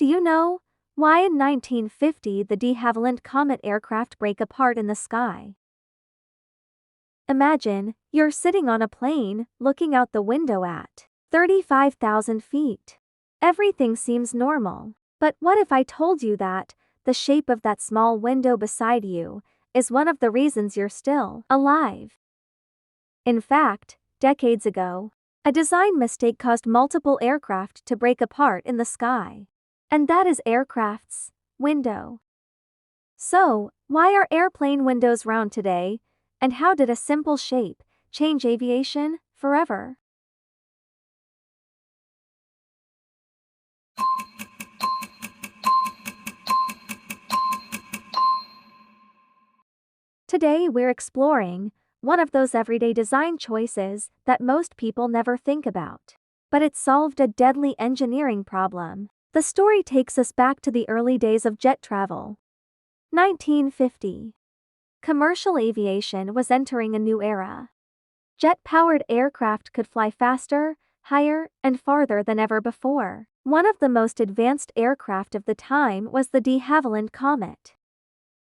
Do you know why in 1950 the de Havilland Comet aircraft break apart in the sky? Imagine you're sitting on a plane, looking out the window at 35,000 feet. Everything seems normal. But what if I told you that the shape of that small window beside you is one of the reasons you're still alive? In fact, decades ago, a design mistake caused multiple aircraft to break apart in the sky. And that is aircraft's window. So, why are airplane windows round today, and how did a simple shape change aviation forever? Today we're exploring one of those everyday design choices that most people never think about. But it solved a deadly engineering problem. The story takes us back to the early days of jet travel. 1950. Commercial aviation was entering a new era. Jet-powered aircraft could fly faster, higher, and farther than ever before. One of the most advanced aircraft of the time was the de Havilland Comet,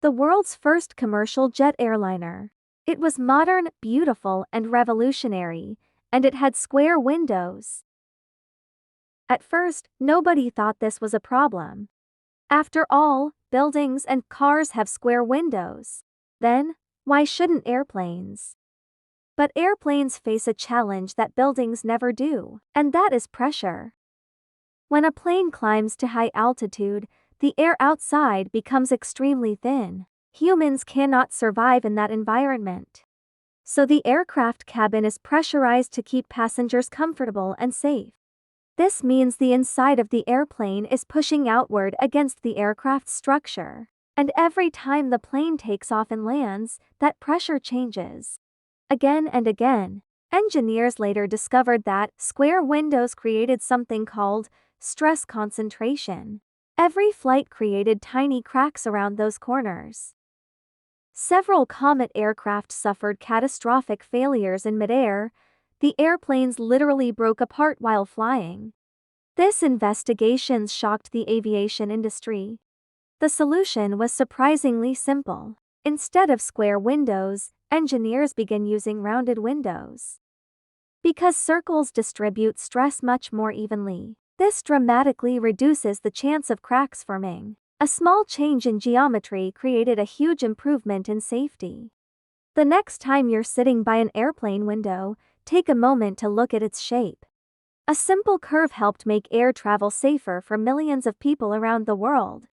the world's first commercial jet airliner. It was modern, beautiful, and revolutionary, and it had square windows. At first, nobody thought this was a problem. After all, buildings and cars have square windows. Then, why shouldn't airplanes? But airplanes face a challenge that buildings never do, and that is pressure. When a plane climbs to high altitude, the air outside becomes extremely thin. Humans cannot survive in that environment. So the aircraft cabin is pressurized to keep passengers comfortable and safe. This means the inside of the airplane is pushing outward against the aircraft's structure. And every time the plane takes off and lands, that pressure changes. Again and again. Engineers later discovered that square windows created something called stress concentration. Every flight created tiny cracks around those corners. Several Comet aircraft suffered catastrophic failures in midair. The airplanes literally broke apart while flying. This investigation shocked the aviation industry. The solution was surprisingly simple. Instead of square windows, engineers began using rounded windows. Because circles distribute stress much more evenly, this dramatically reduces the chance of cracks forming. A small change in geometry created a huge improvement in safety. The next time you're sitting by an airplane window, take a moment to look at its shape. A simple curve helped make air travel safer for millions of people around the world.